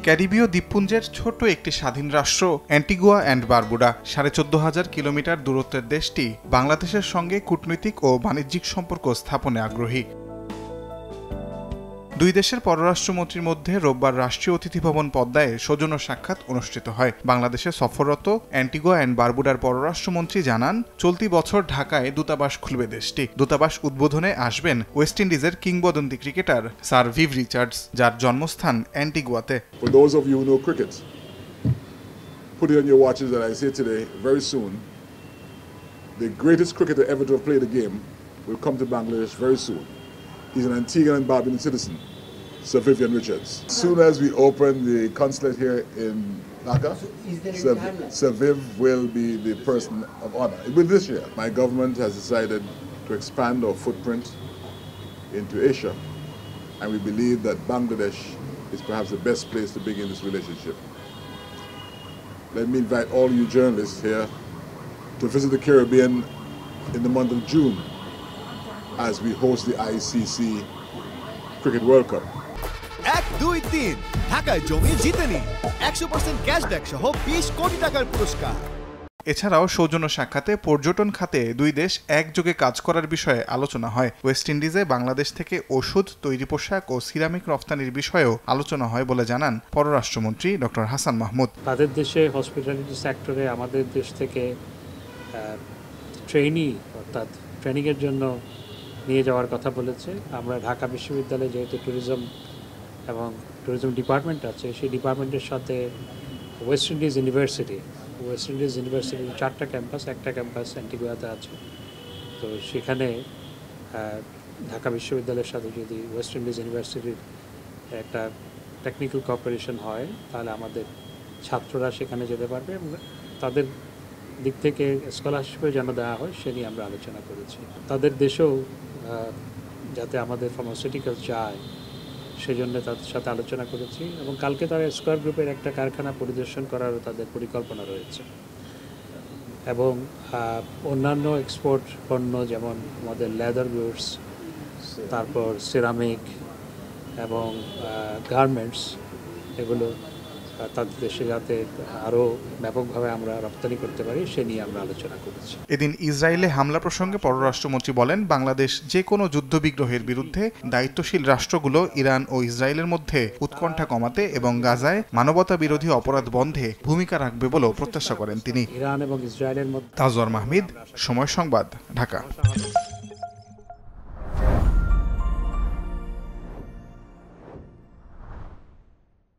ক্যারিবীয় দ্বীপপুঞ্জের ছোট্ট একটি স্বাধীন রাষ্ট্র অ্যান্টিগুয়া অ্যান্ড বারবুডা ১৪,৫০০ কিলোমিটার দূরত্বের দেশটি বাংলাদেশের সঙ্গে কূটনৈতিক ও বাণিজ্যিক সম্পর্ক স্থাপনে আগ্রহী। দুই দেশের পররাষ্ট্রমন্ত্রীর মধ্যে রোববার রাষ্ট্রীয় অতিথি ভবন পদ্মায় সৌজন্য সাক্ষাৎ অনুষ্ঠিত হয়। বাংলাদেশে সফররত অ্যান্টিগুয়া অ্যান্ড বারবুডার পররাষ্ট্রমন্ত্রী জানান, চলতি বছর ঢাকায় দূতাবাস খুলবে দেশটি। দূতাবাস উদ্বোধনে আসবেন ওয়েস্ট ইন্ডিজের কিংবদন্তি ক্রিকেটার স্যার ভিভ রিচার্ডস, যার জন্মস্থান অ্যান্টিগুয়াতে। For those of you who know cricket, put it on your watches that I say today, very soon, the greatest cricketer ever to have played the game will come to Bangladesh very soon. He's an Antiguan and Barbudan citizen, Sir Vivian Richards. As soon as we open the consulate here in Dhaka, Sir Viv will be the person of honor. It will be this year. My government has decided to expand our footprint into Asia, and we believe that Bangladesh is perhaps the best place to begin this relationship. Let me invite all you journalists here to visit the Caribbean in the month of June as we host the ICC Cricket World Cup. 1-2-3 ঢাকায় জমি জিতে নিন 100% cashback সহ 20 কোটি টাকার পুরস্কার। এছাড়াও সৌজন্য সাক্ষাতে পর্যটন খাতে দুই দেশ একযোগে কাজ করার বিষয়ে আলোচনা হয়। ওয়েস্ট ইন্ডিজে বাংলাদেশ থেকে ওষুধ, তৈরি পোশাক ও সিরামিক রফতানির বিষয়েও আলোচনা হয় বলে জানান পররাষ্ট্রমন্ত্রী ডক্টর হাসান মাহমুদ। তাদের দেশে হসপিটালিটি সেক্টরে আমাদের দেশ থেকে অর্থাৎ ট্রেনিংয়ের জন্য নিয়ে যাওয়ার কথা বলেছে। আমরা ঢাকা বিশ্ববিদ্যালয়ে যেহেতু ট্যুরিজম ডিপার্টমেন্ট আছে, সেই ডিপার্টমেন্টের সাথে ওয়েস্ট ইন্ডিজ ইউনিভার্সিটির 4টা ক্যাম্পাস, একটা ক্যাম্পাস অ্যান্টিগুয়াতে আছে। তো সেখানে ঢাকা বিশ্ববিদ্যালয়ের সাথে যদি ওয়েস্ট ইন্ডিজ ইউনিভার্সিটির একটা টেকনিক্যাল কোঅপারেশন হয়, তাহলে আমাদের ছাত্ররা সেখানে যেতে পারবে এবং তাদের দিক থেকে স্কলারশিপও যেন দেওয়া হয় সে নিয়ে আমরা আলোচনা করেছি। তাদের দেশেও যাতে আমাদের ফার্মাসিউটিক্যালস যায় সেজন্য তাদের সাথে আলোচনা করেছি এবং কালকে তারা স্কয়ার গ্রুপের একটা কারখানা পরিদর্শন করারও তাদের পরিকল্পনা রয়েছে। এবং অন্যান্য এক্সপোর্ট পণ্য যেমন আমাদের লেদার গুডস, তারপর সিরামিক এবং গার্মেন্টস, এগুলো তাদের দেশে যাতে আরও ব্যাপকভাবে আমরা রপ্তানি করতে পারি সে নিয়ে আমরা আলোচনা করেছি। এদিন ইসরায়েলে হামলা প্রসঙ্গে পররাষ্ট্রমন্ত্রী বলেন, বাংলাদেশ যে কোনো যুদ্ধবিগ্রহের বিরুদ্ধে দায়িত্বশীল রাষ্ট্রগুলো ইরান ও ইসরায়েলের মধ্যে উৎকণ্ঠা কমাতে এবং গাজায় মানবতা বিরোধী অপরাধ বন্ধে ভূমিকা রাখবে বলেও প্রত্যাশা করেন তিনি। ইরান এবং ইসরায়েলের মধ্যে। তাজওয়ার মাহমিদ, সময় সংবাদ, ঢাকা।